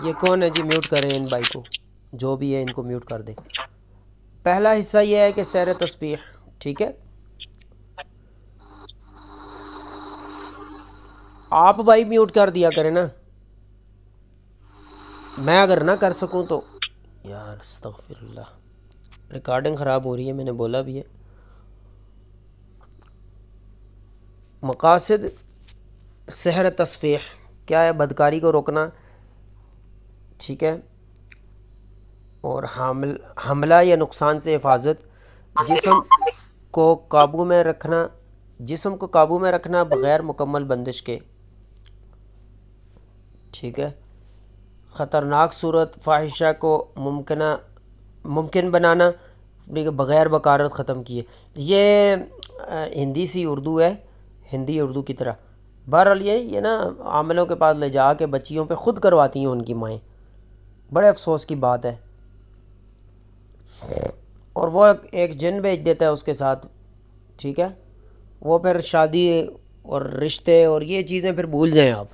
یہ کون ہے جی, میوٹ کریں ان بھائی کو, جو بھی ہے ان کو میوٹ کر دیں. پہلا حصہ یہ ہے کہ سحر تصفیح, ٹھیک ہے. آپ بھائی میوٹ کر دیا کریں نا, میں اگر نہ کر سکوں تو, یار استغفر اللہ. ریکارڈنگ خراب ہو رہی ہے، میں نے بولا بھی ہے۔ مقاصد سحر تصفیح کیا ہے؟ بدکاری کو روکنا، ٹھیک ہے، اور حملہ یا نقصان سے حفاظت، جسم کو قابو میں رکھنا، جسم کو قابو میں رکھنا بغیر مکمل بندش کے، ٹھیک ہے، خطرناک صورت فاحشہ کو ممکن بنانا بغیر بکارت ختم کیے۔ یہ ہندی سی اردو ہے، ہندی اردو کی طرح۔ بہرحال یہ نا عاملوں کے پاس لے جا کے بچیوں پہ خود کرواتی ہیں ان کی مائیں، بڑے افسوس کی بات ہے۔ اور وہ ایک جن بھیج دیتا ہے اس کے ساتھ، ٹھیک ہے، وہ پھر شادی اور رشتے اور یہ چیزیں پھر بھول جائیں آپ۔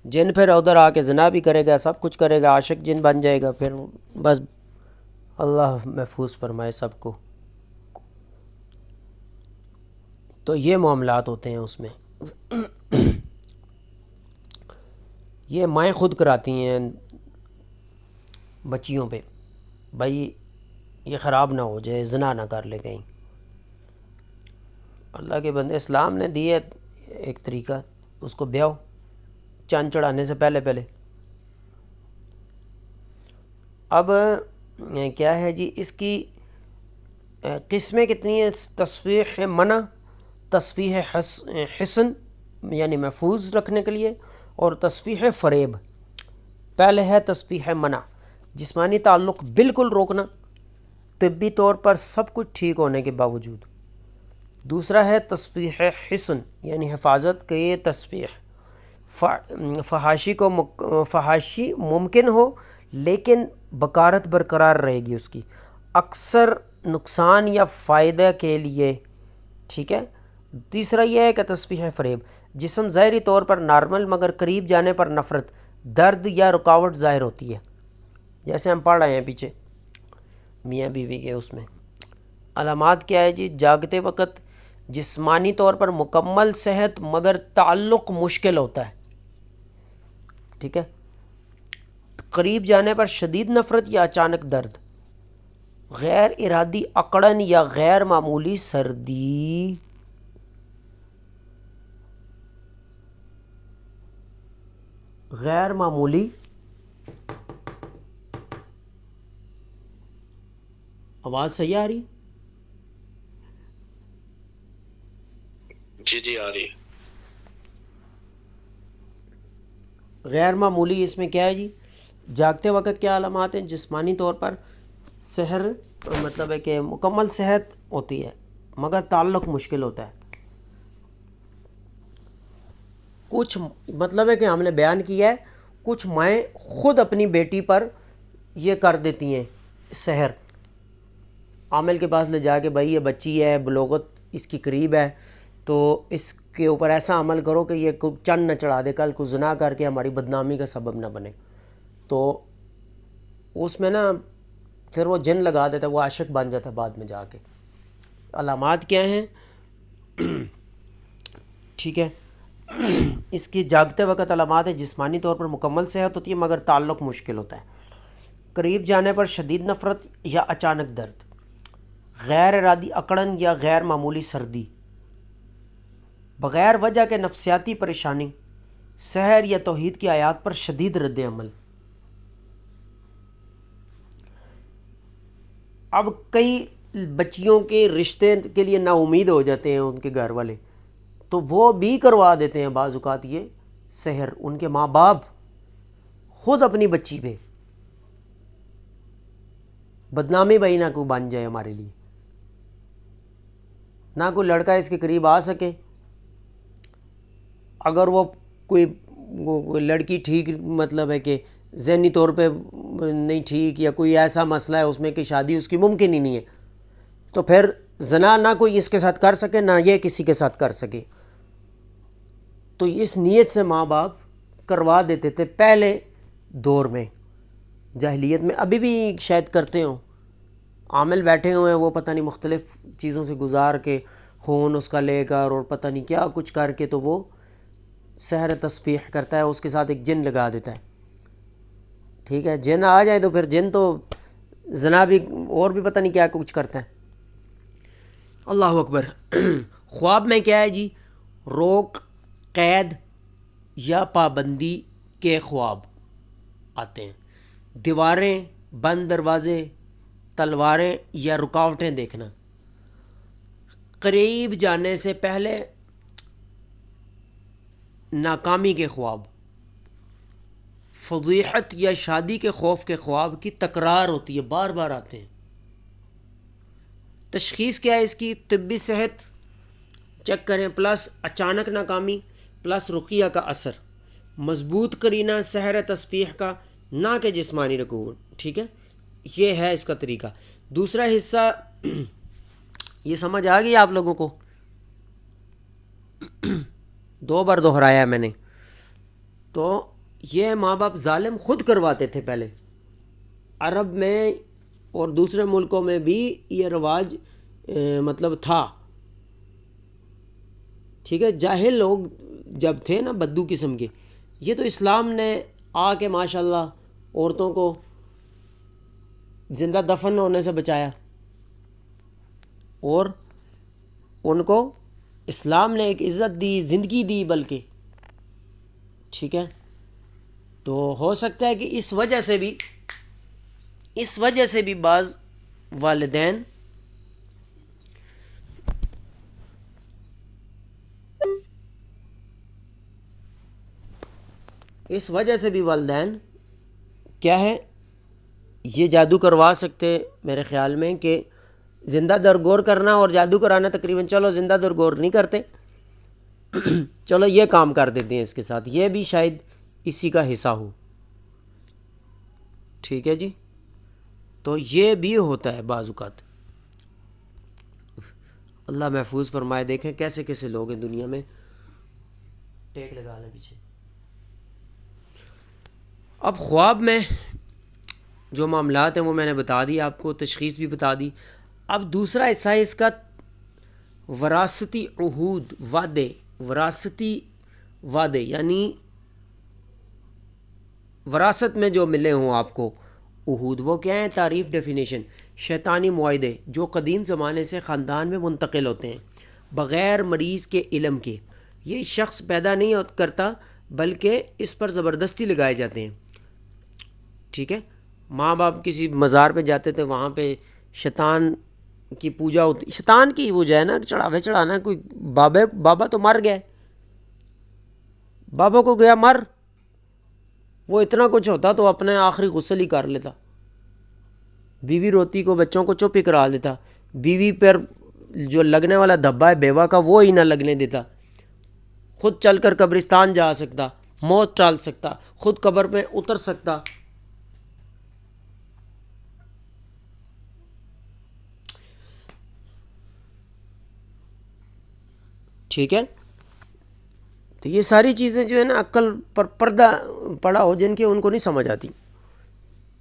جن پھر ادھر آ کے زنا بھی کرے گا، سب کچھ کرے گا، عاشق جن بن جائے گا پھر، بس اللہ محفوظ فرمائے سب کو۔ تو یہ معاملات ہوتے ہیں اس میں۔ یہ مائیں خود کراتی ہیں بچیوں پہ، بھائی یہ خراب نہ ہو جائے، زنا نہ کر لے کہیں۔ اللہ کے بندے، اسلام نے دی ہے ایک طریقہ، اس کو بیاؤ چاند چڑھانے سے پہلے پہلے۔ اب کیا ہے جی، اس کی قسمیں کتنی ہیں؟ تصفیح منع، تصفیح حسن یعنی محفوظ رکھنے کے لیے، اور تصفیح فریب۔ پہلے ہے تصفیح منع، جسمانی تعلق بالکل روکنا طبی طور پر سب کچھ ٹھیک ہونے کے باوجود۔ دوسرا ہے تصفیح حسن یعنی حفاظت کے یہ تصفیح، فحاشی ممکن ہو لیکن بکارت برقرار رہے گی اس کی، اکثر نقصان یا فائدہ کے لیے، ٹھیک ہے۔ تیسرا یہ ہے کہ تصفیح فریب، جسم ظاہری طور پر نارمل مگر قریب جانے پر نفرت، درد یا رکاوٹ ظاہر ہوتی ہے، جیسے ہم پڑھ رہے ہیں پیچھے میاں بیوی کے اس میں۔ علامات کیا ہے جی؟ جاگتے وقت جسمانی طور پر مکمل صحت مگر تعلق مشکل ہوتا ہے، ٹھیک ہے، قریب جانے پر شدید نفرت یا اچانک درد، غیر ارادی اکڑن یا غیر معمولی سردی، غیر معمولی، آواز صحیح آ رہی؟ جی آ رہی ہے۔ غیر معمولی اس میں کیا ہے جی؟ جاگتے وقت کیا علامات ہیں؟ جسمانی طور پر سحر مطلب ہے کہ مکمل صحت ہوتی ہے مگر تعلق مشکل ہوتا ہے۔ کچھ مطلب ہے کہ ہم نے بیان کیا ہے، کچھ مائیں خود اپنی بیٹی پر یہ کر دیتی ہیں سحر، عامل کے پاس لے جا کے بھائی یہ بچی ہے، بلوغت اس کی قریب ہے، تو اس کے اوپر ایسا عمل کرو کہ یہ چند نہ چڑھا دے، کل کو زنا کر کے ہماری بدنامی کا سبب نہ بنے۔ تو اس میں نا پھر وہ جن لگا دیتا ہے، وہ عاشق بن جاتا ہے بعد میں جا کے۔ علامات کیا ہیں؟ ٹھیک ہے، اس کی جاگتے وقت علامات ہے، جسمانی طور پر مکمل صحت ہوتی ہے مگر تعلق مشکل ہوتا ہے، قریب جانے پر شدید نفرت یا اچانک درد، غیر ارادی اکڑن یا غیر معمولی سردی، بغیر وجہ کے نفسیاتی پریشانی، سحر یا توحید کی آیات پر شدید رد عمل۔ اب کئی بچیوں کے رشتے کے لیے نا امید ہو جاتے ہیں ان کے گھر والے، تو وہ بھی کروا دیتے ہیں بعض اوقات یہ سحر، ان کے ماں باپ خود اپنی بچی پہ، بدنامی بھائی نہ کوئی بن جائے ہمارے لیے، نہ کوئی لڑکا اس کے قریب آ سکے۔ اگر وہ کوئی لڑکی ٹھیک مطلب ہے کہ ذہنی طور پہ نہیں ٹھیک، یا کوئی ایسا مسئلہ ہے اس میں کہ شادی اس کی ممکن ہی نہیں ہے، تو پھر زنا نہ کوئی اس کے ساتھ کر سکے، نہ یہ کسی کے ساتھ کر سکے، تو اس نیت سے ماں باپ کروا دیتے تھے پہلے دور میں، جاہلیت میں، ابھی بھی شاید کرتے ہوں، عامل بیٹھے ہوئے ہیں وہ پتہ نہیں مختلف چیزوں سے گزار کے خون اس کا لے کر اور پتہ نہیں کیا کچھ کر کے، تو وہ سحر تصفیح کرتا ہے، اس کے ساتھ ایک جن لگا دیتا ہے، ٹھیک ہے، جن آ جائے تو پھر جن تو زنا بھی اور بھی پتہ نہیں کیا کچھ کرتا ہے۔ اللہ اکبر۔ خواب میں کیا ہے جی؟ روک، قید یا پابندی کے خواب آتے ہیں۔ دیواریں، بند دروازے، تلواریں یا رکاوٹیں دیکھنا، قریب جانے سے پہلے ناکامی کے خواب، فضیحت یا شادی کے خوف کے خواب کی تکرار ہوتی ہے، بار بار آتے ہیں۔ تشخیص کیا ہے اس کی؟ طبی صحت چیک کریں، پلس اچانک ناکامی، پلس رقیہ کا اثر، مضبوط قرینہ سحر تصفیح کا، نہ کہ جسمانی رکوع۔ ٹھیک ہے، یہ ہے اس کا طریقہ۔ دوسرا حصہ یہ سمجھ آ گئی آپ لوگوں کو؟ 2 بار دہرایا ہے میں نے۔ تو یہ ماں باپ ظالم خود کرواتے تھے پہلے، عرب میں اور دوسرے ملکوں میں بھی یہ رواج مطلب تھا۔ ٹھیک ہے، جاہل لوگ جب تھے نا بدو قسم کے، یہ تو اسلام نے آ کے ماشاءاللہ عورتوں کو زندہ دفن ہونے سے بچایا، اور ان کو اسلام نے ایک عزت دی، زندگی دی بلکہ۔ ٹھیک ہے، تو ہو سکتا ہے کہ اس وجہ سے بھی بعض والدین کیا ہے یہ جادو کروا سکتے، میرے خیال میں کہ زندہ درگور کرنا اور جادو کرانا تقریباً، چلو زندہ درگور نہیں کرتے، چلو یہ کام کر دیتے ہیں اس کے ساتھ، یہ بھی شاید اسی کا حصہ ہو۔ ٹھیک ہے جی، تو یہ بھی ہوتا ہے بعض اوقات۔ اللہ محفوظ فرمائے۔ دیکھیں کیسے کیسے لوگ ہیں دنیا میں، ٹیک لگا لیں پیچھے۔ اب خواب میں جو معاملات ہیں وہ میں نے بتا دی آپ کو، تشخیص بھی بتا دی۔ اب دوسرا حصہ ہے اس کا وراثتی عہود، وعدے، وراثتی وعدے، یعنی وراثت میں جو ملے ہوں آپ کو عہود، وہ کیا ہیں؟ تعریف، ڈیفینیشن: شیطانی معاہدے جو قدیم زمانے سے خاندان میں منتقل ہوتے ہیں بغیر مریض کے علم کے۔ یہ شخص پیدا نہیں کرتا بلکہ اس پر زبردستی لگائے جاتے ہیں۔ ٹھیک ہے، ماں باپ کسی مزار پہ جاتے تھے، وہاں پہ شیطان کی پوجا ہوتی، شیطان کی وہ جو ہے نا چڑھاوے چڑھانا، کوئی بابا تو مر گئے، بابا کو گیا مر، وہ اتنا کچھ ہوتا تو اپنے آخری غسل ہی کر لیتا، بیوی روتی کو بچوں کو چپ ہی کرا لیتا، بیوی پر جو لگنے والا دھبا ہے بیوہ کا وہ ہی نہ لگنے دیتا، خود چل کر قبرستان جا سکتا، موت ٹال سکتا، خود قبر پہ اتر سکتا۔ ٹھیک ہے، تو یہ ساری چیزیں جو ہے نا عقل پر پردہ پڑا ہو جن کے، ان کو نہیں سمجھ آتی۔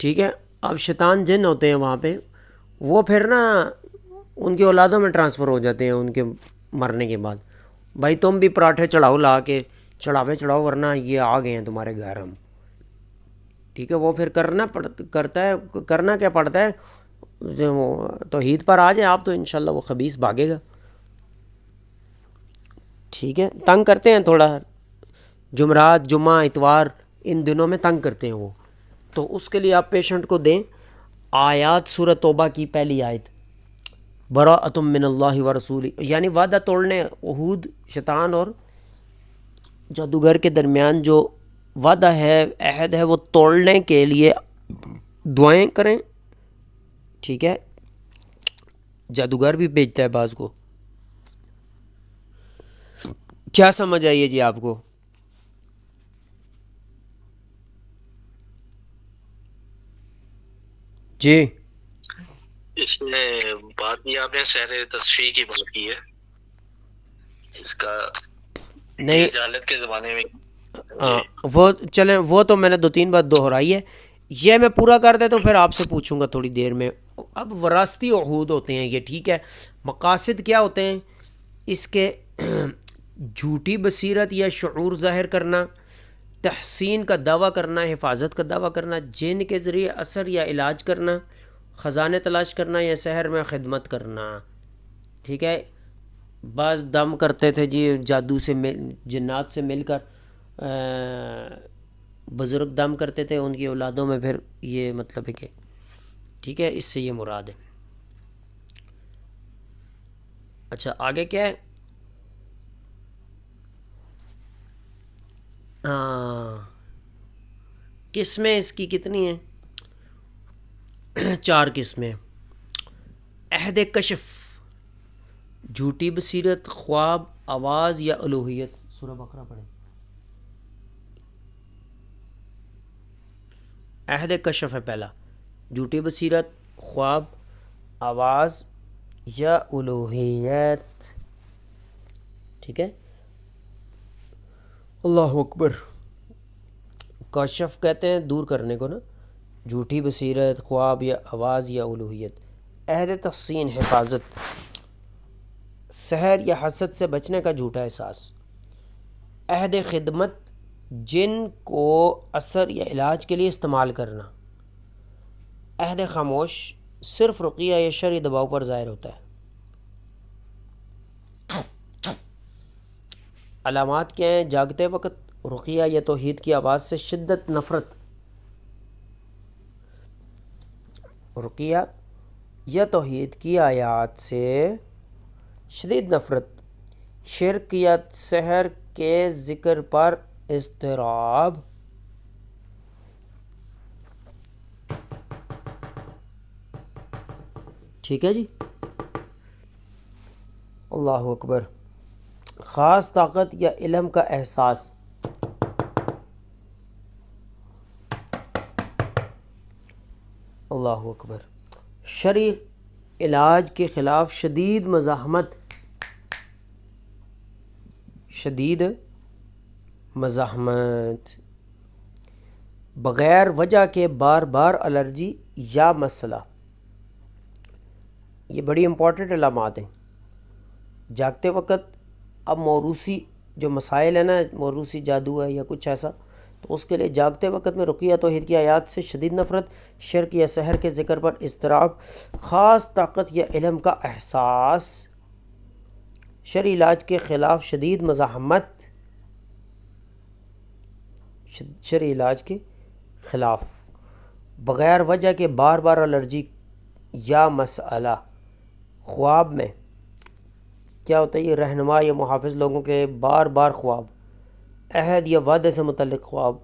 ٹھیک ہے، اب شیطان جن ہوتے ہیں وہاں پہ، وہ پھر نا ان کی اولادوں میں ٹرانسفر ہو جاتے ہیں ان کے مرنے کے بعد۔ بھائی تم بھی پراٹھے چڑھاؤ، لا کے چڑھاوے چڑھاؤ، ورنہ یہ آ گئے ہیں تمہارے گھر ہم۔ ٹھیک ہے، وہ پھر کرنا کیا پڑتا ہے؟ وہ توحید پر آ جائے آپ تو انشاءاللہ وہ خبیث بھاگے گا۔ ٹھیک ہے، تنگ کرتے ہیں تھوڑا، جمعرات، جمعہ، اتوار، ان دنوں میں تنگ کرتے ہیں وہ، تو اس کے لیے آپ پیشنٹ کو دیں آیات سورہ توبہ کی پہلی آیت، براءۃ من اللہ ورسولہ، یعنی وعدہ توڑنے، عہود شیطان اور جادوگر کے درمیان جو وعدہ ہے، عہد ہے، وہ توڑنے کے لیے دعائیں کریں۔ ٹھیک ہے، جادوگر بھی بھیجتا ہے بعض کو۔ کیا سمجھ آئیے جی آپ کو؟ جی اس میں بات یہ آپ نے سحر تصفیح کی بات کی ہے، اس کا نہیں، جہالت کے زمانے میں وہ چلیں، وہ تو میں نے 2-3 بار دہرائی ہے، یہ میں پورا کر دے تو پھر آپ سے پوچھوں گا تھوڑی دیر میں۔ اب وراثتی عہود ہوتے ہیں یہ، ٹھیک ہے، مقاصد کیا ہوتے ہیں اس کے؟ جھوٹی بصیرت یا شعور ظاہر کرنا، تحسین کا دعویٰ کرنا، حفاظت کا دعویٰ کرنا، جن کے ذریعے اثر یا علاج کرنا، خزانے تلاش کرنا یا سحر میں خدمت کرنا. ٹھیک ہے. بعض دم کرتے تھے جی جادو سے جنات سے مل کر بزرگ دم کرتے تھے ان کی اولادوں میں، پھر یہ مطلب ہے کہ ٹھیک ہے اس سے یہ مراد ہے. اچھا آگے کیا ہے؟ قسمیں اس کی کتنی ہیں؟ 4 قسمیں. عہد کشف، جھوٹی بصیرت، خواب، آواز یا الوہیت. سورہ بقرہ پڑھیں. عہد کشف ہے پہلا، جھوٹی بصیرت، خواب، آواز یا الوہیت. ٹھیک ہے. اللہ اکبر. کشف کہتے ہیں دور کرنے کو نا، جھوٹی بصیرت، خواب یا آواز یا الوہیت. عہد تحسین، حفاظت، سحر یا حسد سے بچنے کا جھوٹا احساس. عہد خدمت، جن کو اثر یا علاج کے لیے استعمال کرنا. عہد خاموش، صرف رقیہ یا شرعی دباؤ پر ظاہر ہوتا ہے. علامات کیا ہیں؟ جاگتے وقت رقیہ یا توحید کی آواز سے شدت نفرت، رقیہ یا توحید کی آیات سے شدید نفرت، شرک یا سحر کے ذکر پر اضطراب. ٹھیک ہے جی. اللہ اکبر. خاص طاقت یا علم کا احساس. اللہ اکبر. شرعی علاج کے خلاف شدید مزاحمت، شدید مزاحمت. بغیر وجہ کے بار بار الرجی یا مسئلہ. یہ بڑی امپورٹنٹ علامات ہیں. جاگتے وقت اب موروثی جو مسائل ہیں نا، موروثی جادو ہے یا کچھ ایسا، تو اس کے لیے جاگتے وقت میں رقیہ توحید کی آیات سے شدید نفرت، شرک یا سحر کے ذکر پر اضطراب، خاص طاقت یا علم کا احساس، شرعی علاج کے خلاف شدید مزاحمت، شرعی علاج کے خلاف، بغیر وجہ کے بار بار الرجی یا مسئلہ. خواب میں کیا ہوتا ہے؟ یہ رہنما یا محافظ لوگوں کے بار بار خواب، عہد یا وعدے سے متعلق خواب،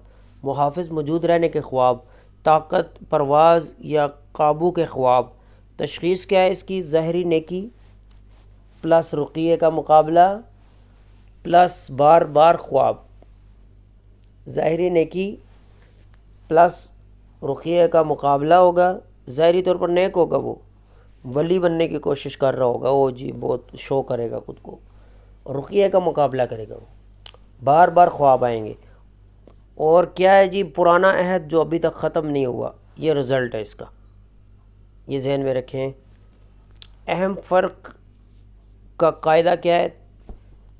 محافظ موجود رہنے کے خواب، طاقت، پرواز یا قابو کے خواب. تشخیص کیا ہے اس کی؟ ظاہری نیکی پلس رقیے کا مقابلہ پلس بار بار خواب. ظاہری نیکی پلس رقیے کا مقابلہ ہوگا. ظاہری طور پر نیک ہوگا، وہ ولی بننے کی کوشش کر رہا ہوگا، وہ جی بہت شو کرے گا خود کو، رقیہ کا مقابلہ کرے گا. وہ بار بار خواب آئیں گے. اور کیا ہے جی؟ پرانا عہد جو ابھی تک ختم نہیں ہوا، یہ رزلٹ ہے اس کا، یہ ذہن میں رکھیں. اہم فرق کا قاعدہ کیا ہے؟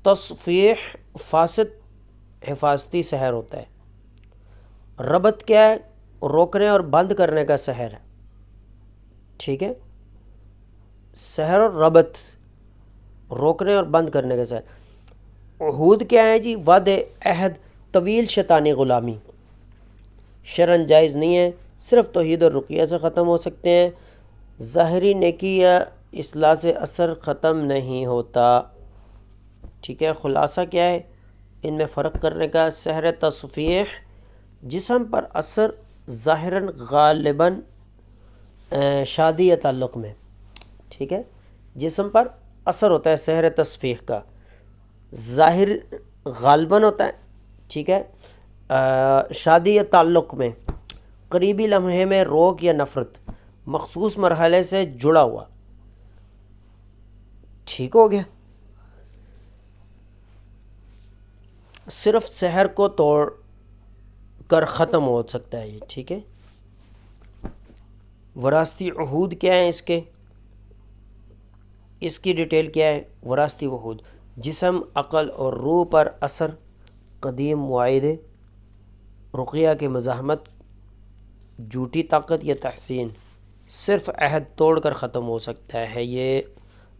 تصفیح فاسد حفاظتی سحر ہوتا ہے. ربط کیا ہے؟ روکنے اور بند کرنے کا سحر ہے. ٹھیک ہے. سحر اور ربط، روکنے اور بند کرنے کا سحر. عہود کیا ہے جی؟ وعدے، عہد، طویل شیطانی غلامی. شرعاً جائز نہیں ہے، صرف توحید اور رقیہ سے ختم ہو سکتے ہیں. ظاہری نیکی یا اصلاح سے اثر ختم نہیں ہوتا. ٹھیک ہے. خلاصہ کیا ہے ان میں فرق کرنے کا؟ سحر تصفیح جسم پر اثر ظاہراً غالباً شادی یا تعلق میں. ٹھیک ہے. جسم پر اثر ہوتا ہے سحر تصفیح کا، ظاہر غالباً ہوتا ہے. ٹھیک ہے. شادی یا تعلق میں، قریبی لمحے میں روک یا نفرت، مخصوص مرحلے سے جڑا ہوا. ٹھیک ہو گیا. صرف سحر کو توڑ کر ختم ہو سکتا ہے یہ. ٹھیک ہے. وراثتی عہود کیا ہیں اس کی ڈیٹیل کیا ہے؟ وراثتی عہود جسم، عقل اور روح پر اثر، قدیم معاہدے، رقیہ کی مزاحمت جھوٹی طاقت یا تحسین صرف عہد توڑ کر ختم ہو سکتا ہے. یہ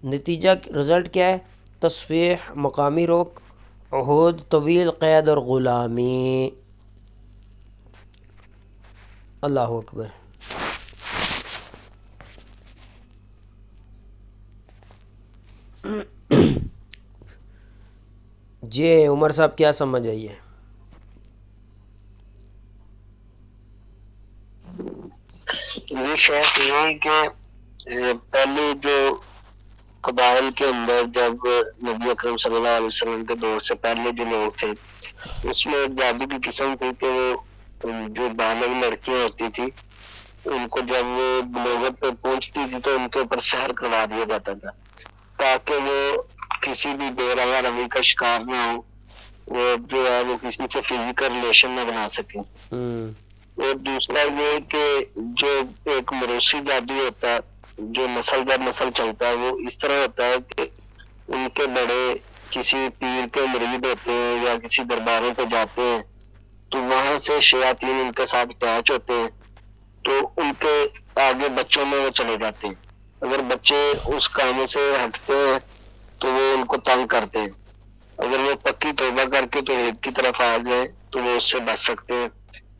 نتیجہ رزلٹ کیا ہے؟ تصفیح، مقامی روک، عہود طویل قید اور غلامی. اللہ اکبر. جی عمر صاحب کیا سمجھ آئی ہے؟ یہ شاید یہ کہ پہلے جو قبائل کے اندر جب نبی اکرم صلی اللہ علیہ وسلم کے دور سے پہلے جو لوگ تھے اس میں جادو کی قسم تھی کہ جو بالغ لڑکیاں ہوتی تھی ان کو جب وہ بلوغت پہ پہنچتی تھی تو ان کے اوپر سحر کروا دیا جاتا تھا تاکہ وہ کسی بھی بے روا روی کا شکار نہ ہو، وہ جو ہے وہ کسی سے فزیکل ریلیشن نہ بنا سکیں. اور دوسرا یہ کہ جو ایک موروثی جادو ہوتا ہے جو نسل در نسل چلتا ہے وہ اس طرح ہوتا ہے کہ ان کے بڑے کسی پیر کے مرید ہوتے ہیں یا کسی درباروں پہ جاتے ہیں تو وہاں سے شیاطین ان کے ساتھ اٹیچ ہوتے ہیں تو ان کے آگے بچوں میں وہ چلے جاتے ہیں. اگر بچے اس کام سے ہٹتے ہیں تو وہ ان کو تنگ کرتے ہیں، اگر وہ پکی توبہ کر کے توحید کی طرف آ جائے تو وہ اس سے بچ سکتے ہیں،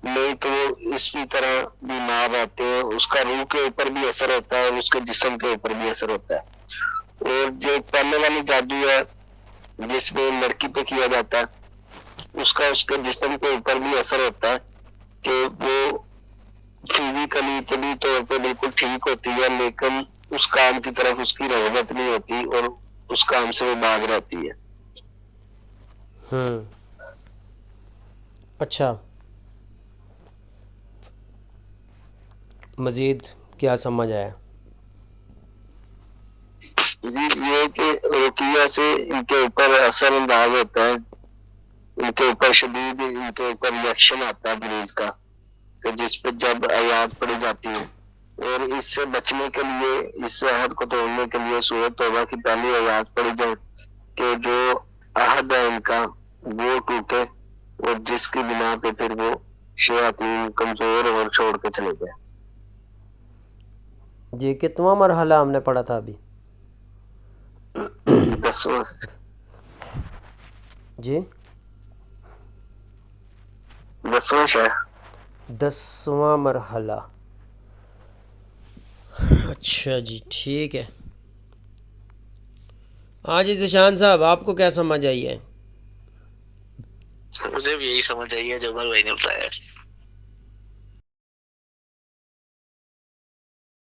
نہیں تو وہ اسی طرح بیمار رہتے ہیں. اس کا روح کے اوپر بھی اثر ہوتا ہے اور اس کے جسم کے اوپر بھی اثر ہوتا ہے. اور جو پہلے والی جادو ہے جس میں لڑکی پہ کیا جاتا ہے اس کا اس کے جسم کے اوپر بھی اثر ہوتا ہے کہ وہ فزیکلی طبی طور پہ بالکل ٹھیک ہوتی ہے لیکن اس کام کی طرف اس کی رغبت نہیں ہوتی اور اس کام سے وہ باز رہتی ہے. اچھا، مزید کیا سمجھ آیا؟ جی یہ کہ رقیہ سے ان کے اوپر اثر انداز ہوتا ہے، ان کے اوپر شدید ان کے اوپر ریئیکشن آتا ہے مریض کا کہ جس پہ جب آیات پڑھی جاتی ہے. اور اس سے بچنے کے لیے اس عہد کو توڑنے کے لیے سورۃ توبہ کی پہلی آیات پڑھی جائے کہ جو عہد ہے ان کا وہ ٹوٹے اور جس کی بنا پہ پھر وہ شیاطین کمزور اور چھوڑ کے چلے گئے. جی کتواں مرحلہ ہم نے پڑھا تھا ابھی؟ 10واں. جی 10واں شاید 10واں مرحلہ. اچھا جی ٹھیک ہے. ہاں جی ذیشان صاحب آپ کو کیا سمجھ آئی ہے؟ مجھے بھی یہی سمجھ آئی ہے جو عمر بھائی نے بتایا.